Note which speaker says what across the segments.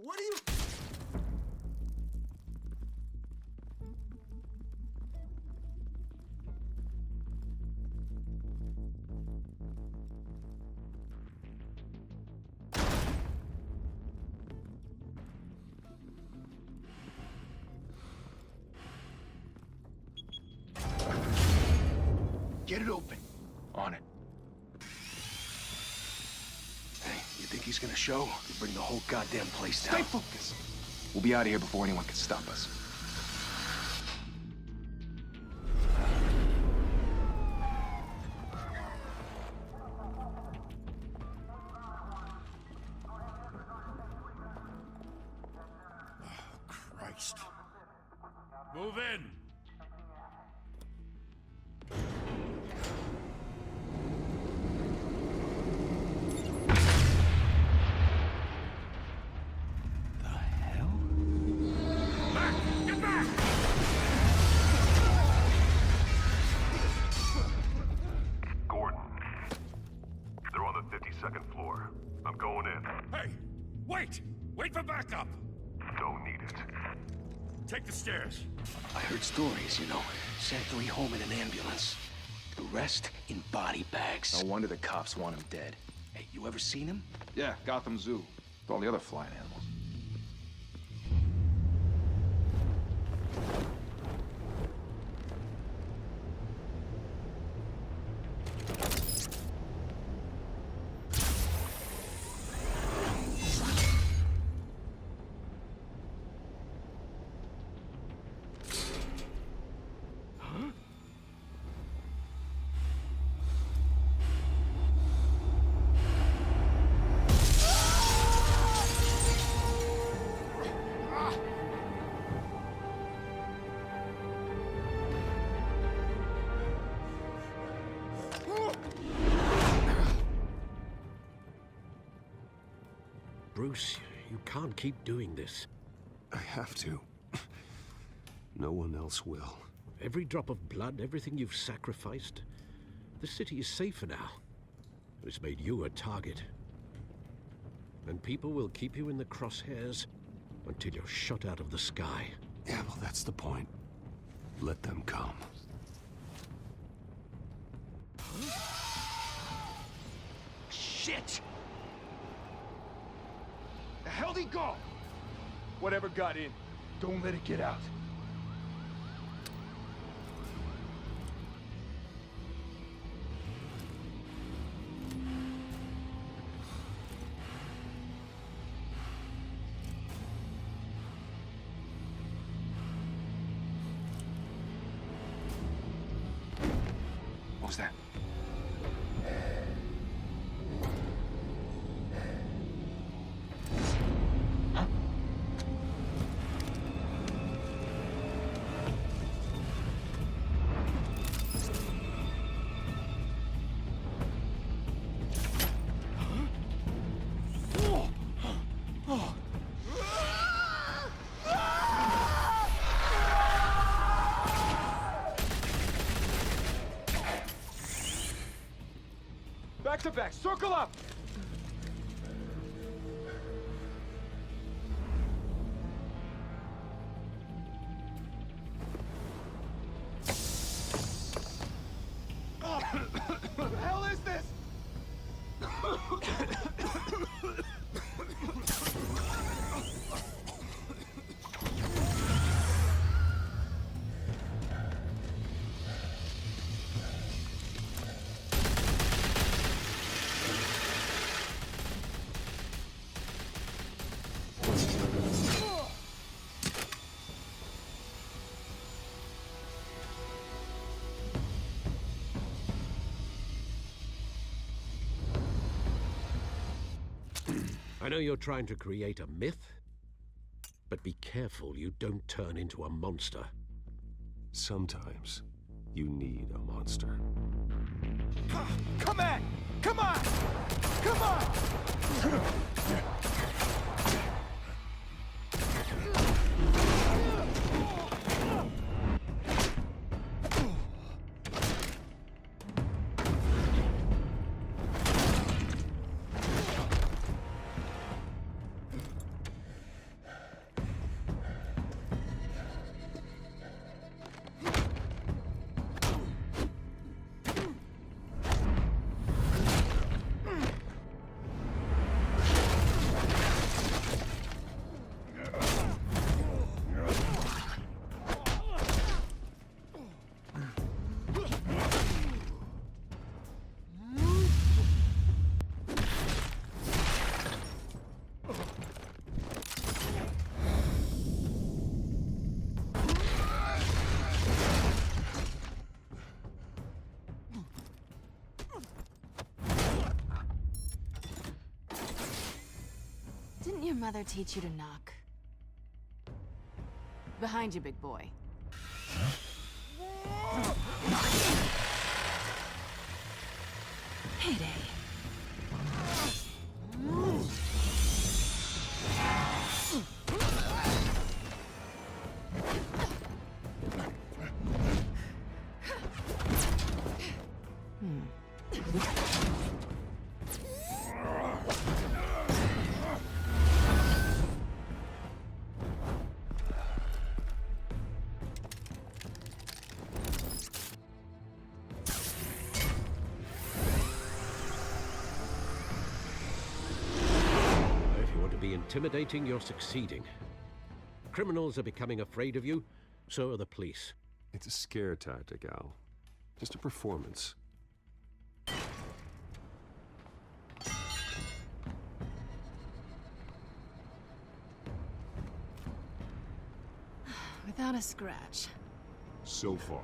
Speaker 1: What are you...
Speaker 2: Get it open.
Speaker 3: On it.
Speaker 2: Hey, you think he's gonna show? He'll bring the whole goddamn place down.
Speaker 3: Stay focused. We'll be out of here before anyone can stop us.
Speaker 4: Christ. Move in!
Speaker 5: Second floor. I'm going in.
Speaker 4: Hey! Wait! Wait for backup!
Speaker 5: Don't need it.
Speaker 4: Take the stairs.
Speaker 2: I heard stories, you know. Sent 3 home in an ambulance. The rest in body bags.
Speaker 3: No wonder the cops want him dead.
Speaker 2: Hey, you ever seen him?
Speaker 3: Yeah, Gotham Zoo. With all the other flying animals.
Speaker 6: Bruce, you can't keep doing this.
Speaker 7: I have to. No one else will.
Speaker 6: Every drop of blood, everything you've sacrificed. The city is safer now. It's made you a target. And people will keep you in the crosshairs until you're shot out of the sky.
Speaker 7: Yeah, well, that's the point. Let them come.
Speaker 2: Shit!
Speaker 3: The hell'd he go? Whatever got in, don't let it get out. What was that? Back to back, circle up! What the hell is this?
Speaker 6: I know you're trying to create a myth, but be careful you don't turn into a monster.
Speaker 7: Sometimes you need a monster.
Speaker 3: Come on! Come on! Come on!
Speaker 1: Didn't your mother teach you to knock? Behind you, big boy. Heyday.
Speaker 6: Intimidating, you're succeeding. Criminals are becoming afraid of you, so are the police.
Speaker 7: It's a scare tactic, Al. Just a performance.
Speaker 1: Without a scratch.
Speaker 8: So far.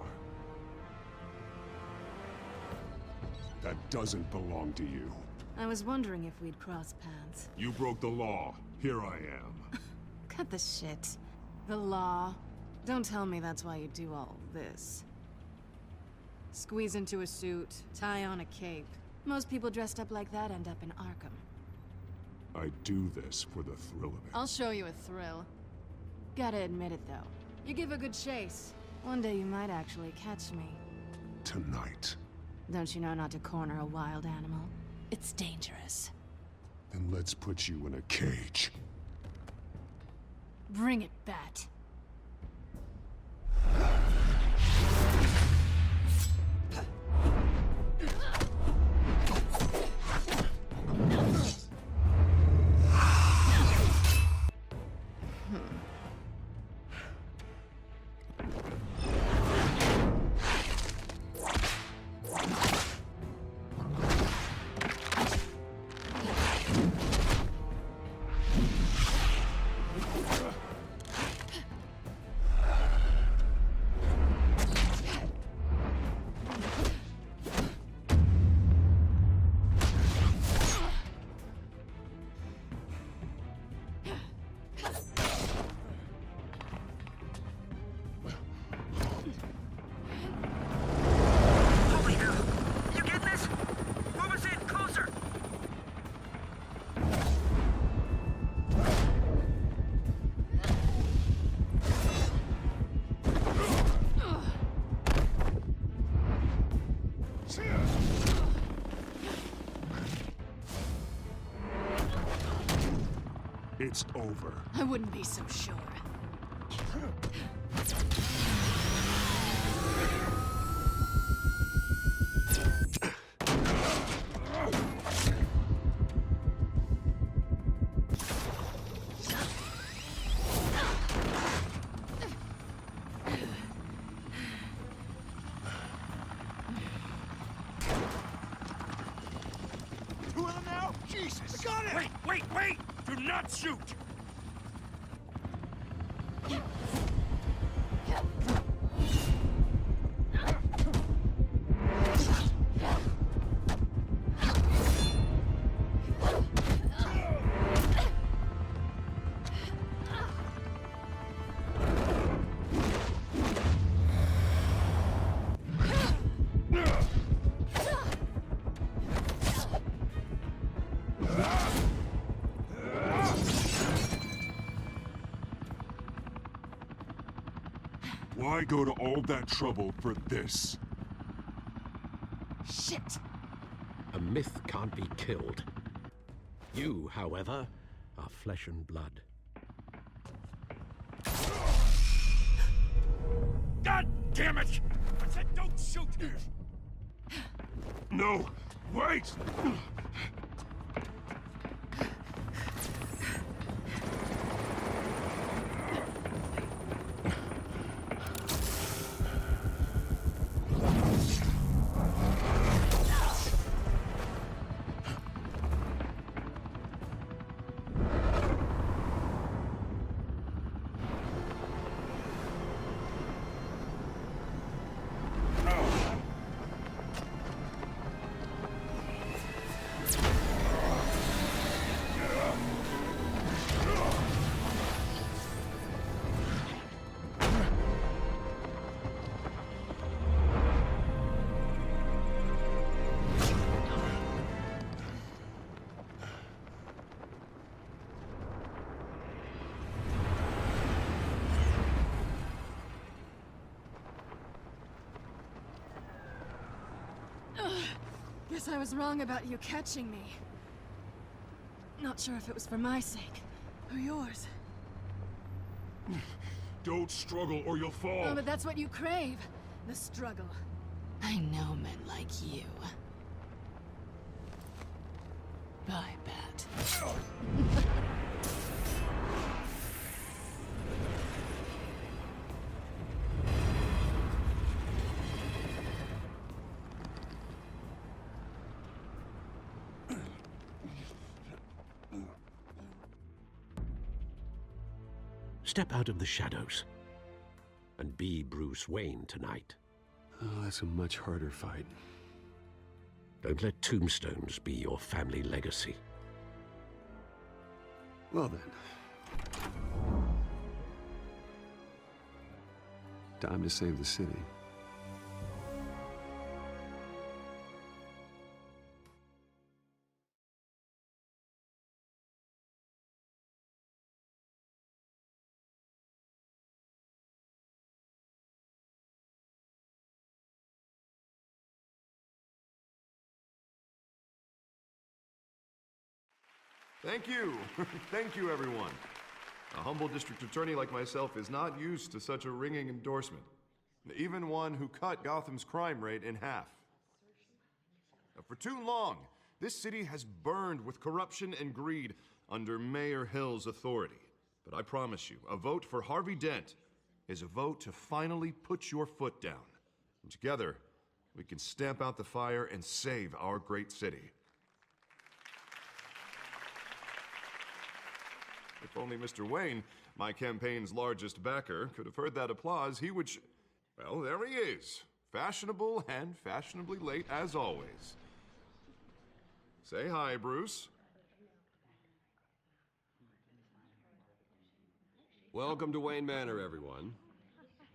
Speaker 8: That doesn't belong to you.
Speaker 1: I was wondering if we'd cross paths.
Speaker 8: You broke the law. Here I am.
Speaker 1: Cut the shit. The law. Don't tell me that's why you do all this. Squeeze into a suit, tie on a cape. Most people dressed up like that end up in Arkham.
Speaker 8: I do this for the thrill of it.
Speaker 1: I'll show you a thrill. Gotta admit it, though. You give a good chase. One day you might actually catch me.
Speaker 8: Tonight.
Speaker 1: Don't you know not to corner a wild animal? It's dangerous.
Speaker 8: Then let's put you in a cage.
Speaker 1: Bring it, Bat.
Speaker 8: It's over.
Speaker 1: I wouldn't be so sure.
Speaker 3: Two of them now? Jesus! Got it!
Speaker 4: Wait! Do not shoot!
Speaker 8: Why go to all that trouble for this?
Speaker 1: Shit!
Speaker 6: A myth can't be killed. You, however, are flesh and blood.
Speaker 4: God damn it! I said don't shoot!
Speaker 8: No! Wait!
Speaker 1: Guess I was wrong about you catching me. Not sure if it was for my sake, or yours.
Speaker 3: Don't struggle or you'll fall.
Speaker 1: Oh, but that's what you crave. The struggle. I know men like you. Bye, Bat.
Speaker 6: Step out of the shadows and be Bruce Wayne tonight.
Speaker 7: Oh, that's a much harder fight.
Speaker 6: Don't let tombstones be your family legacy.
Speaker 7: Well then. Time to save the city.
Speaker 9: Thank you. Thank you, everyone. A humble district attorney like myself is not used to such a ringing endorsement. Even one who cut Gotham's crime rate in half. For too long, this city has burned with corruption and greed under Mayor Hill's authority. But I promise you, a vote for Harvey Dent is a vote to finally put your foot down. And together, we can stamp out the fire and save our great city. If only Mr. Wayne, my campaign's largest backer, could have heard that applause, he would well, there he is. Fashionable and fashionably late as always. Say hi, Bruce.
Speaker 7: Welcome to Wayne Manor, everyone.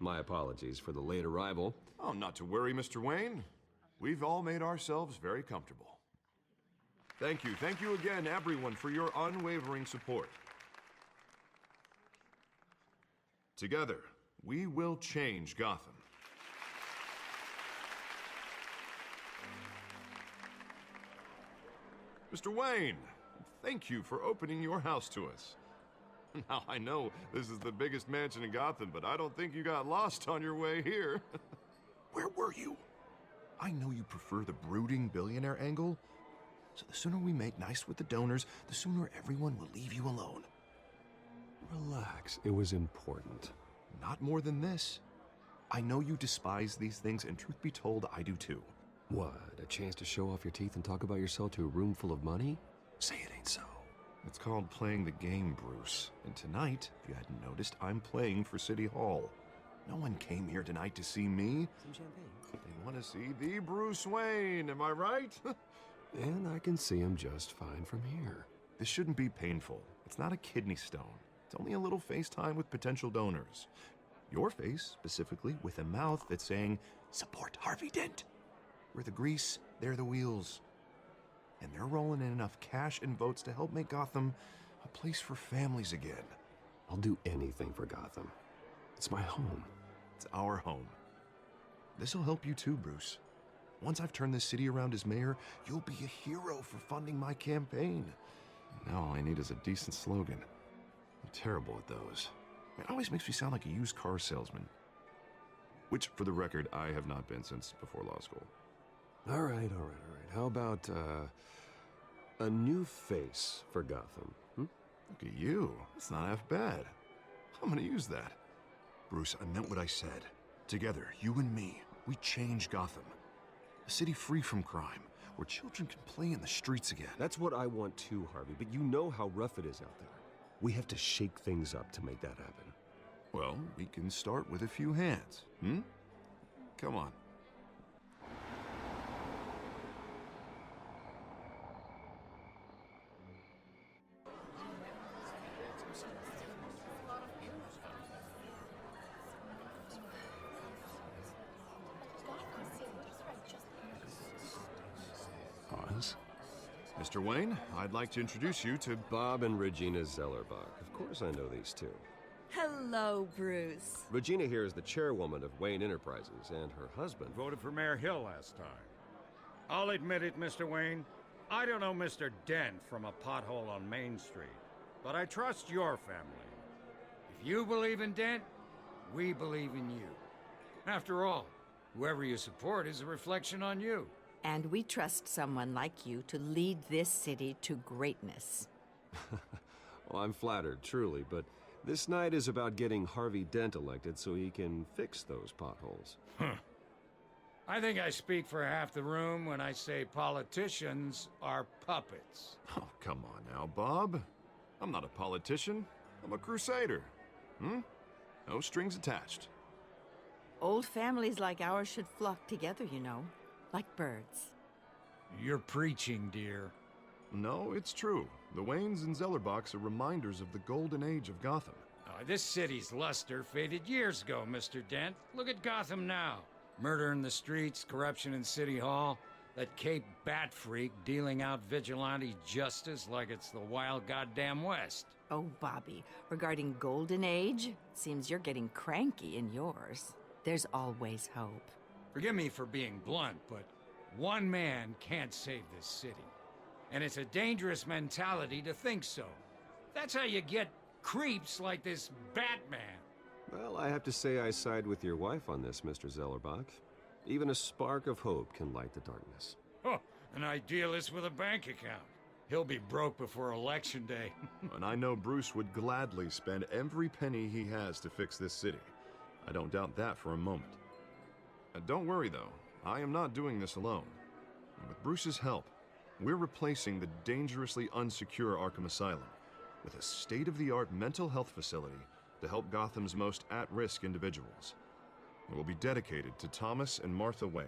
Speaker 7: My apologies for the late arrival.
Speaker 9: Oh, not to worry, Mr. Wayne. We've all made ourselves very comfortable. Thank you again, everyone, for your unwavering support. Together, we will change Gotham. Mr. Wayne, thank you for opening your house to us. Now, I know this is the biggest mansion in Gotham, but I don't think you got lost on your way here. Where were you? I know you prefer the brooding billionaire angle, so the sooner we make nice with the donors, the sooner everyone will leave you alone.
Speaker 7: Relax, it was important.
Speaker 9: Not more than this. I know you despise these things, and truth be told, I do too.
Speaker 7: What, a chance to show off your teeth and talk about yourself to a room full of money? Say it ain't so.
Speaker 9: It's called playing the game, Bruce. And tonight, if you hadn't noticed, I'm playing for City Hall. No one came here tonight to see me. Some champagne. They want to see the Bruce Wayne, am I right?
Speaker 7: And I can see him just fine from here.
Speaker 9: This shouldn't be painful. It's not a kidney stone. It's only a little FaceTime with potential donors. Your face, specifically, with a mouth that's saying, support Harvey Dent. We're the grease, they're the wheels. And they're rolling in enough cash and votes to help make Gotham a place for families again.
Speaker 7: I'll do anything for Gotham. It's my home.
Speaker 9: It's our home. This'll help you too, Bruce. Once I've turned this city around as mayor, you'll be a hero for funding my campaign. Now all I need is a decent slogan. I'm terrible at those. It always makes me sound like a used car salesman. Which, for the record, I have not been since before law school.
Speaker 7: All right. How about, a new face for Gotham,
Speaker 9: Look at you. It's not half bad. I'm gonna use that. Bruce, I meant what I said. Together, you and me, we change Gotham. A city free from crime, where children can play in the streets again.
Speaker 7: That's what I want too, Harvey, but you know how rough it is out there. We have to shake things up to make that happen.
Speaker 9: Well, we can start with a few hands, Come on.
Speaker 7: Pause.
Speaker 9: Mr. Wayne, I'd like to introduce you to
Speaker 7: Bob and Regina Zellerbach. Of course I know these two.
Speaker 10: Hello, Bruce.
Speaker 7: Regina here is the chairwoman of Wayne Enterprises, and her husband...
Speaker 4: Voted for Mayor Hill last time. I'll admit it, Mr. Wayne. I don't know Mr. Dent from a pothole on Main Street, but I trust your family. If you believe in Dent, we believe in you. After all, whoever you support is a reflection on you.
Speaker 10: And we trust someone like you to lead this city to greatness.
Speaker 7: Well, I'm flattered, truly, but this night is about getting Harvey Dent elected so he can fix those potholes.
Speaker 4: I think I speak for half the room when I say politicians are puppets.
Speaker 9: Oh, come on now, Bob. I'm not a politician. I'm a crusader. No strings attached.
Speaker 10: Old families like ours should flock together, you know, like birds.
Speaker 4: You're preaching, dear.
Speaker 9: No, it's true. The Waynes and Zellerbachs are reminders of the golden age of Gotham.
Speaker 4: This city's luster faded years ago, Mr. Dent. Look at Gotham now. Murder in the streets, corruption in City Hall, that Cape Bat freak dealing out vigilante justice like it's the wild goddamn West.
Speaker 10: Oh, Bobby, regarding Golden Age, seems you're getting cranky in yours. There's always hope.
Speaker 4: Forgive me for being blunt, but one man can't save this city. And it's a dangerous mentality to think so. That's how you get creeps like this Batman.
Speaker 7: Well, I have to say I side with your wife on this, Mr. Zellerbach. Even a spark of hope can light the darkness.
Speaker 4: Oh, an idealist with a bank account. He'll be broke before Election Day.
Speaker 9: And I know Bruce would gladly spend every penny he has to fix this city. I don't doubt that for a moment. Don't worry, though. I am not doing this alone. And with Bruce's help, we're replacing the dangerously unsecure Arkham Asylum with a state-of-the-art mental health facility to help Gotham's most at-risk individuals. It will be dedicated to Thomas and Martha Wayne,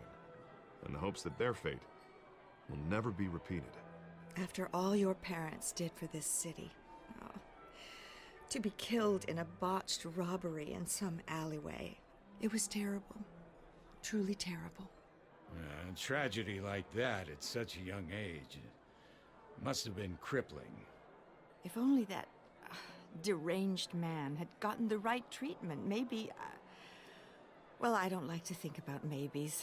Speaker 9: in the hopes that their fate will never be repeated.
Speaker 11: After all your parents did for this city, to be killed in a botched robbery in some alleyway, it was terrible. Truly terrible.
Speaker 4: A tragedy like that at such a young age must have been crippling.
Speaker 10: If only that deranged man had gotten the right treatment, maybe... well, I don't like to think about maybes.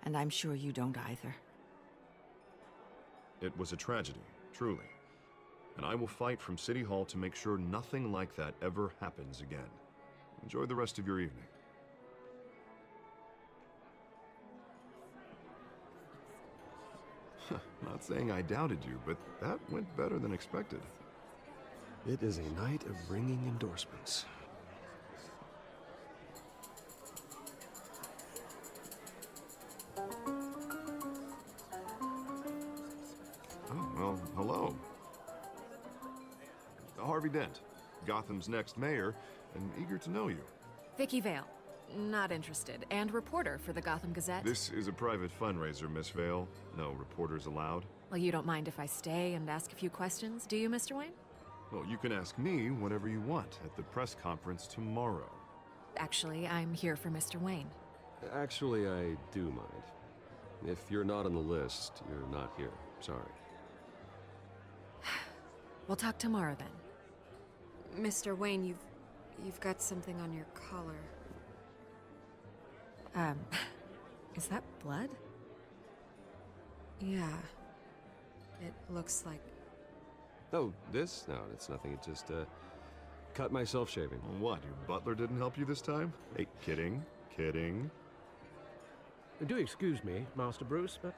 Speaker 10: And I'm sure you don't either.
Speaker 9: It was a tragedy, truly. And I will fight from City Hall to make sure nothing like that ever happens again. Enjoy the rest of your evening. Not saying I doubted you, but that went better than expected.
Speaker 7: It is a night of ringing endorsements.
Speaker 9: Oh, well, hello. Harvey Dent, Gotham's next mayor, and eager to know you.
Speaker 1: Vicky Vale. Not interested. And reporter for the Gotham Gazette.
Speaker 9: This is a private fundraiser, Miss Vale. No reporters allowed.
Speaker 1: Well, you don't mind if I stay and ask a few questions, do you, Mr. Wayne?
Speaker 9: Well, you can ask me whatever you want at the press conference tomorrow.
Speaker 1: Actually, I'm here for Mr. Wayne.
Speaker 7: Actually, I do mind. If you're not on the list, you're not here. Sorry.
Speaker 1: We'll talk tomorrow then.
Speaker 12: Mr. Wayne, you've got something on your collar.
Speaker 1: Is that blood?
Speaker 12: Yeah. It looks like...
Speaker 7: Oh, this? No, it's nothing. It just, cut myself shaving.
Speaker 9: What, your butler didn't help you this time? Hey, kidding.
Speaker 6: Do excuse me, Master Bruce, but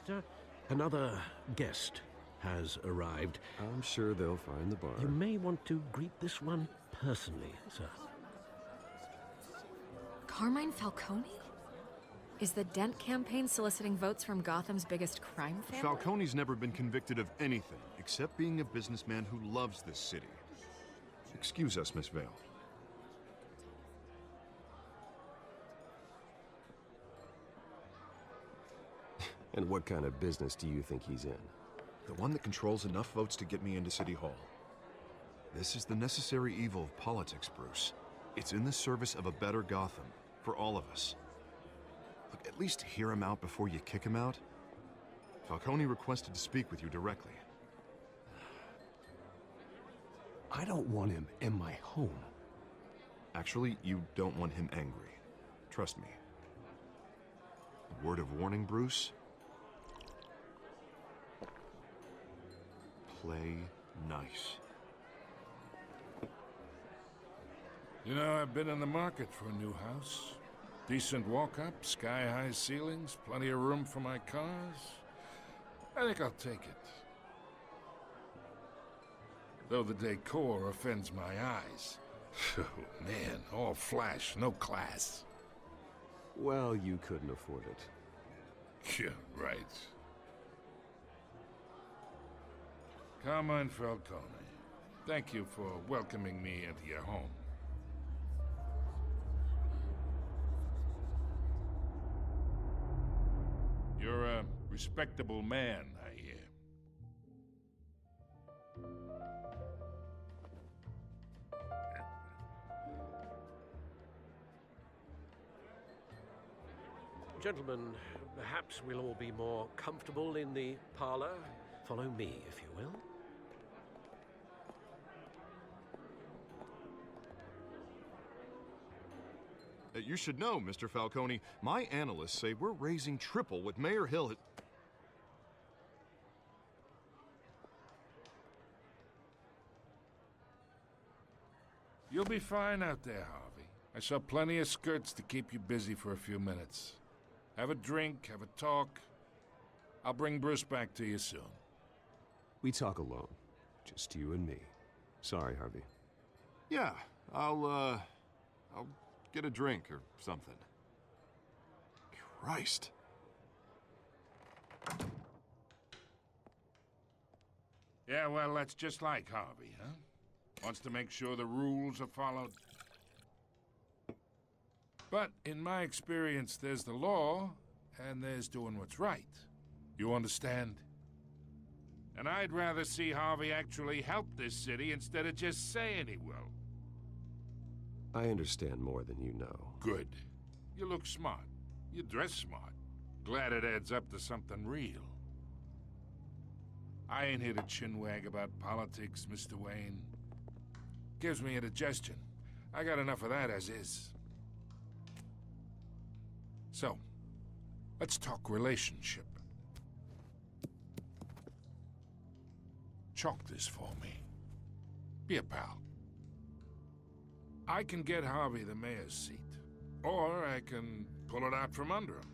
Speaker 6: another guest has arrived.
Speaker 7: I'm sure they'll find the bar.
Speaker 6: You may want to greet this one personally, sir.
Speaker 1: Carmine Falcone? Is the Dent campaign soliciting votes from Gotham's biggest crime family?
Speaker 9: Falcone's never been convicted of anything, except being a businessman who loves this city. Excuse us, Miss Vale.
Speaker 7: And what kind of business do you think he's in?
Speaker 9: The one that controls enough votes to get me into City Hall. This is the necessary evil of politics, Bruce. It's in the service of a better Gotham, for all of us. Look, at least hear him out before you kick him out. Falcone requested to speak with you directly.
Speaker 8: I don't want him in my home.
Speaker 9: Actually, you don't want him angry. Trust me. A word of warning, Bruce? play nice.
Speaker 13: You know, I've been in the market for a new house. Decent walk-up, sky-high ceilings, plenty of room for my cars. I think I'll take it. Though the decor offends my eyes. Oh, man, all flash, no class.
Speaker 7: Well, you couldn't afford it.
Speaker 13: Yeah, right. Carmine Falcone, thank you for welcoming me into your home. You're a respectable man, I hear.
Speaker 6: Gentlemen, perhaps we'll all be more comfortable in the parlor. Follow me, if you will.
Speaker 9: You should know, Mr. Falcone, my analysts say we're raising triple what Mayor Hill had...
Speaker 13: You'll be fine out there, Harvey. I saw plenty of skirts to keep you busy for a few minutes. Have a drink, have a talk. I'll bring Bruce back to you soon.
Speaker 7: We talk alone. Just you and me. Sorry, Harvey.
Speaker 9: Yeah, I'll get a drink or something. Christ.
Speaker 13: Yeah, well, that's just like Harvey, huh? Wants to make sure the rules are followed. But in my experience, there's the law, and there's doing what's right. You understand? And I'd rather see Harvey actually help this city instead of just saying he will.
Speaker 7: I understand more than you know.
Speaker 13: Good. You look smart. You dress smart. Glad it adds up to something real. I ain't here to chinwag about politics, Mr. Wayne. Gives me indigestion. I got enough of that as is. So, let's talk relationship. Chalk this for me. Be a pal. I can get Harvey the mayor's seat, or I can pull it out from under him.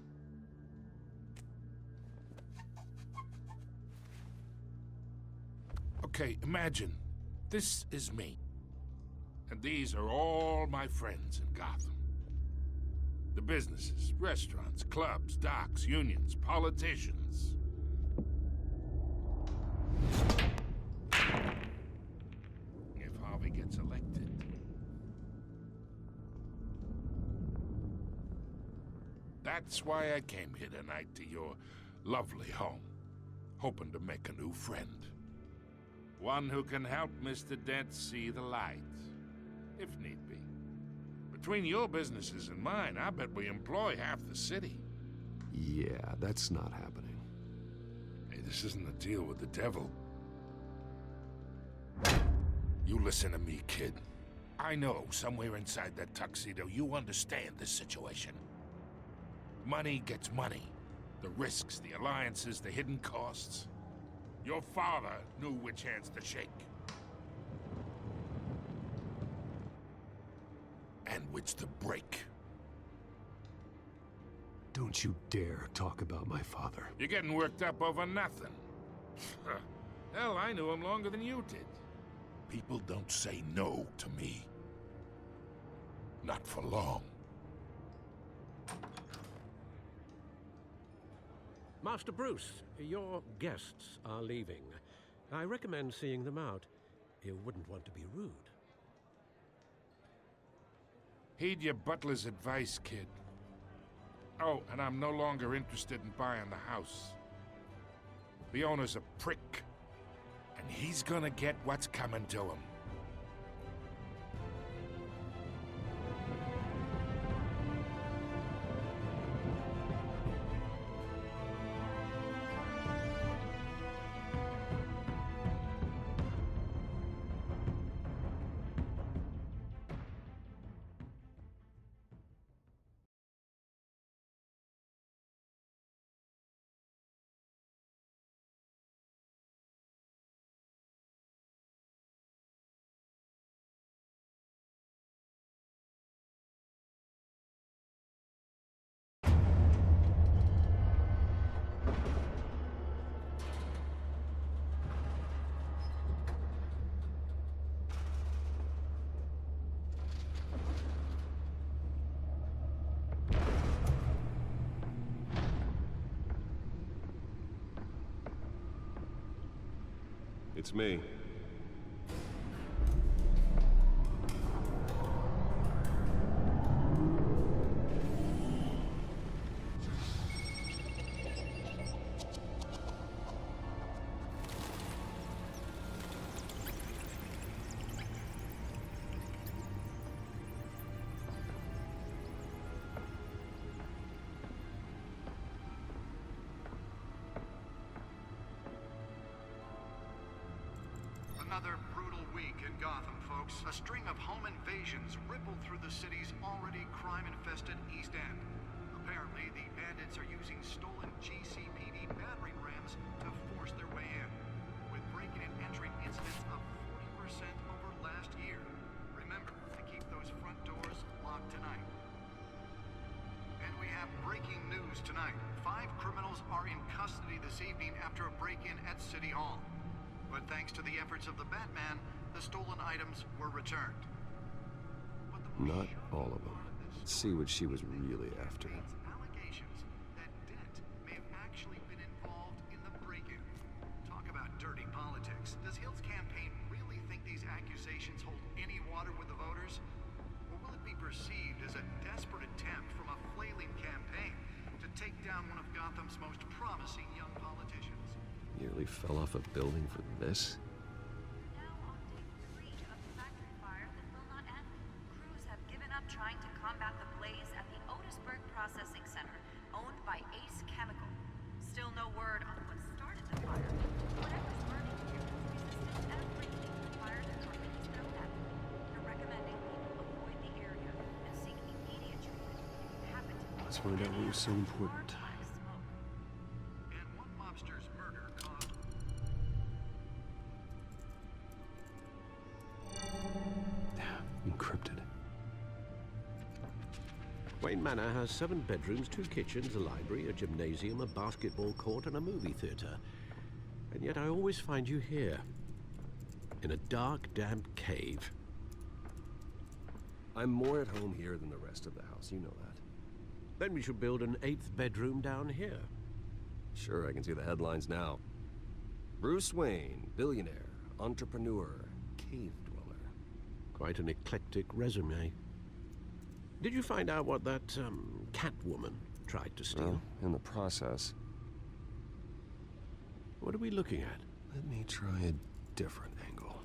Speaker 13: Okay, imagine this is me, and these are all my friends in Gotham. The businesses, restaurants, clubs, docks, unions, politicians. If Harvey gets elected, that's why I came here tonight to your lovely home, hoping to make a new friend. One who can help Mr. Dent see the light, if need be. Between your businesses and mine, I bet we employ half the city.
Speaker 7: Yeah, that's not happening.
Speaker 13: Hey, this isn't a deal with the devil. You listen to me, kid. I know somewhere inside that tuxedo you understand this situation. Money gets money. The risks, the alliances, the hidden costs. Your father knew which hands to shake. And which to break.
Speaker 7: Don't you dare talk about my father.
Speaker 13: You're getting worked up over nothing. Hell, I knew him longer than you did. People don't say no to me. Not for long.
Speaker 6: Master Bruce, your guests are leaving. I recommend seeing them out. You wouldn't want to be rude.
Speaker 13: Heed your butler's advice, kid. Oh, and I'm no longer interested in buying the house. The owner's a prick, and he's gonna get what's coming to him.
Speaker 7: It's me.
Speaker 14: Another brutal week in Gotham, folks. A string of home invasions rippled through the city's already crime-infested East End. Apparently, the bandits are using stolen GCPD battering rams to force their way in, with breaking and entering incidents of 40% over last year. Remember to keep those front doors locked tonight. And we have breaking news tonight. 5 criminals are in custody this evening after a break-in at City Hall. But thanks to the efforts of the Batman, the stolen items were returned.
Speaker 7: Not all of them. Let's see what she was really after.
Speaker 14: Allegations that Dent may have actually been involved in the break-in. Talk about dirty politics. Does Hill's campaign really think these accusations hold any water with the voters? Or will it be perceived as a desperate attempt from a flailing campaign to take down one of Gotham's most promising young politicians?
Speaker 7: Nearly fell off a building for this?
Speaker 15: Now on day 3 of the factory fire that will not end. Crews have given up trying to combat the blaze at the Otisburg Processing Center, owned by Ace Chemical. Still no word on what started the fire. Whatever's burning here has resisted everything the fire department has thrown at them. They're recommending people avoid the area and seek immediate treatment. Happen to
Speaker 7: Let's find out what was so important.
Speaker 14: And one mobster's murder caused...
Speaker 7: Encrypted.
Speaker 6: Wayne Manor has 7 bedrooms, 2 kitchens, a library, a gymnasium, a basketball court, and a movie theater. And yet I always find you here, in a dark, damp cave.
Speaker 7: I'm more at home here than the rest of the house, you know that.
Speaker 6: Then we should build an 8th bedroom down here.
Speaker 7: Sure, I can see the headlines now. Bruce Wayne, billionaire, entrepreneur, cave dweller.
Speaker 6: Quite an eclectic resume. Did you find out what that, Catwoman tried to steal?
Speaker 7: Well, in the process.
Speaker 6: What are we looking at?
Speaker 7: Let me try a different angle.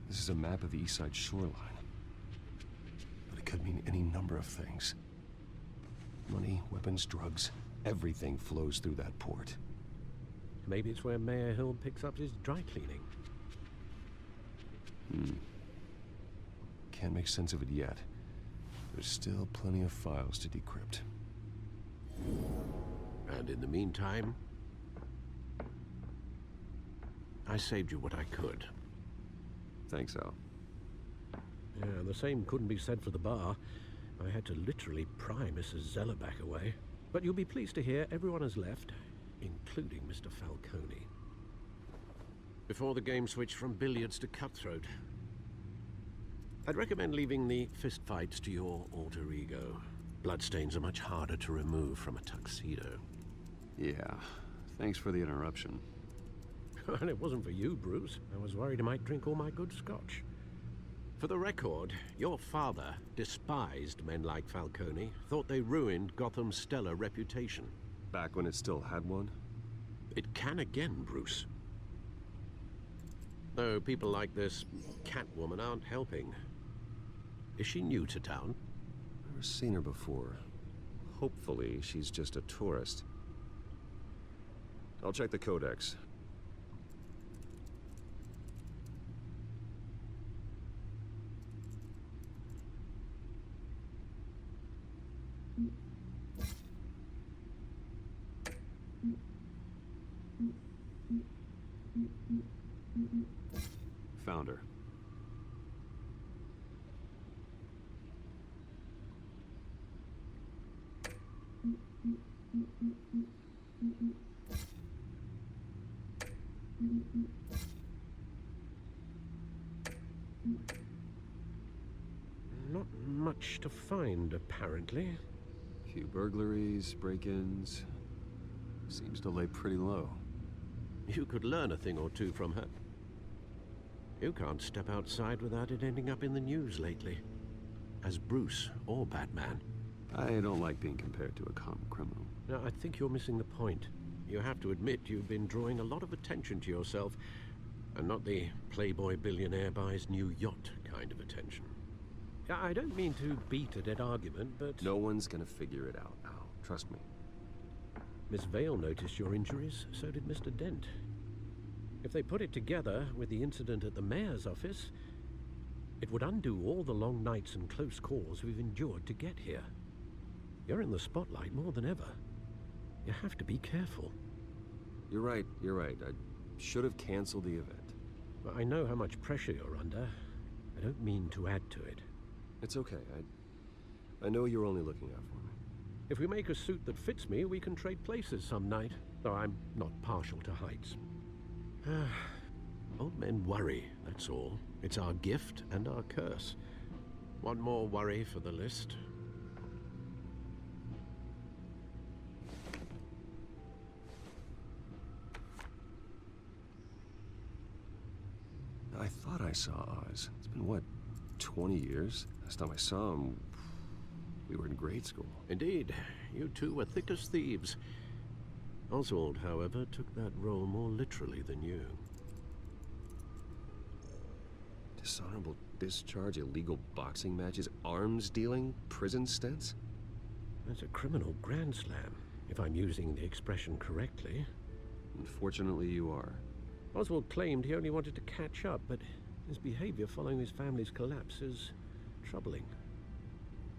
Speaker 7: This is a map of the east side shoreline. But it could mean any number of things. Money, weapons, drugs, everything flows through that port.
Speaker 6: Maybe it's where Mayor Hill picks up his dry cleaning.
Speaker 7: Can't make sense of it yet. There's still plenty of files to decrypt.
Speaker 6: And in the meantime, I saved you what I could.
Speaker 7: Thanks, Al.
Speaker 6: Yeah, and the same couldn't be said for the bar. I had to literally pry Mrs. Zellerback away. But you'll be pleased to hear everyone has left, including Mr. Falcone. Before the game switched from billiards to cutthroat. I'd recommend leaving the fistfights to your alter ego. Bloodstains are much harder to remove from a tuxedo.
Speaker 7: Yeah, thanks for the interruption.
Speaker 6: And it wasn't for you, Bruce. I was worried I might drink all my good scotch. For the record, your father despised men like Falcone, thought they ruined Gotham's stellar reputation.
Speaker 7: Back when it still had one?
Speaker 6: It can again, Bruce. Though people like this Catwoman aren't helping. Is she new to town?
Speaker 7: Never seen her before. Hopefully, she's just a tourist. I'll check the codex. Found yonder.
Speaker 6: Not much to find, apparently.
Speaker 7: Few burglaries, break-ins. Seems to lay pretty low.
Speaker 6: You could learn a thing or two from her. You can't step outside without it ending up in the news lately. As Bruce or Batman.
Speaker 7: I don't like being compared to a common criminal.
Speaker 6: Now, I think you're missing the point. You have to admit you've been drawing a lot of attention to yourself, and not the playboy billionaire buys new yacht kind of attention. I don't mean to beat a dead argument, but...
Speaker 7: No one's gonna figure it out, Al. Trust me.
Speaker 6: Miss Vale noticed your injuries, so did Mr. Dent. If they put it together with the incident at the mayor's office, it would undo all the long nights and close calls we've endured to get here. You're in the spotlight more than ever. You have to be careful.
Speaker 7: You're right. I should have canceled the event.
Speaker 6: Well, I know how much pressure you're under. I don't mean to add to it.
Speaker 7: It's okay. I know you're only looking out for me.
Speaker 6: If we make a suit that fits me, we can trade places some night, though I'm not partial to heights. Old men worry, that's all. It's our gift and our curse. One more worry for the list.
Speaker 7: I thought I saw Oz. It's been, what, 20 years? Last time I saw him, we were in grade school.
Speaker 6: Indeed. You two were thick as thieves. Oswald, however, took that role more literally than you.
Speaker 7: Dishonorable discharge, illegal boxing matches, arms dealing, prison stints?
Speaker 6: That's a criminal grand slam, if I'm using the expression correctly.
Speaker 7: Unfortunately, you are.
Speaker 6: Oswald claimed he only wanted to catch up, but his behavior following his family's collapse is troubling.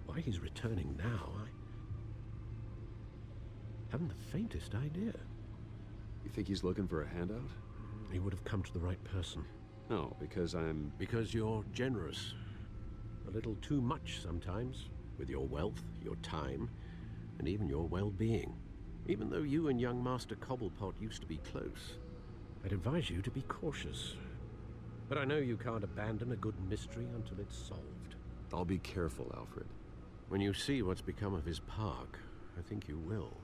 Speaker 6: Why he's returning now, I haven't the faintest idea.
Speaker 7: You think he's looking for a handout?
Speaker 6: He would have come to the right person.
Speaker 7: No, because I'm...
Speaker 6: Because you're generous. A little too much sometimes, with your wealth, your time, and even your well-being. Even though you and young Master Cobblepot used to be close, I'd advise you to be cautious. But I know you can't abandon a good mystery until it's solved.
Speaker 7: I'll be careful, Alfred.
Speaker 6: When you see what's become of his park, I think you will.